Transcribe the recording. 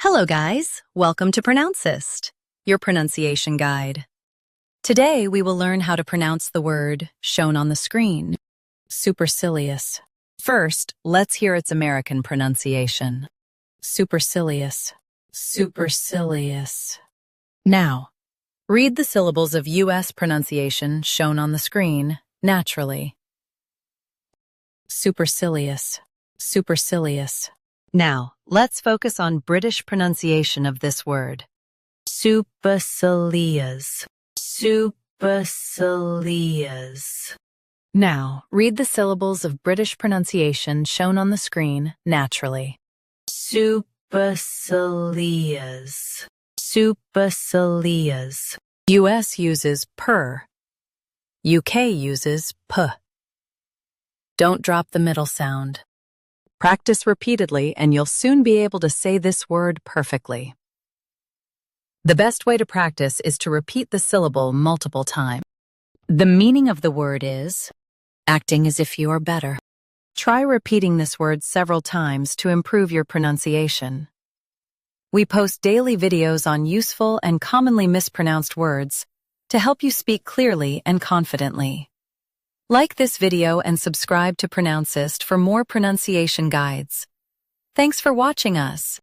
Hello guys, welcome to Pronouncist, your pronunciation guide. Today we will learn how to pronounce the word shown on the screen, supercilious. First, let's hear its American pronunciation. Supercilious, supercilious. Now, read the syllables of U.S. pronunciation shown on the screen naturally. Supercilious, supercilious. Now, let's focus on British pronunciation of this word. Supercilious, supercilious. Now, read the syllables of British pronunciation shown on the screen naturally. Supercilious, supercilious. US uses per. UK uses p. Don't drop the middle sound. Practice repeatedly and you'll soon be able to say this word perfectly. The best way to practice is to repeat the syllable multiple times. The meaning of the word is acting as if you are better. Try repeating this word several times to improve your pronunciation. We post daily videos on useful and commonly mispronounced words to help you speak clearly and confidently. Like this video and subscribe to Pronouncist for more pronunciation guides. Thanks for watching us.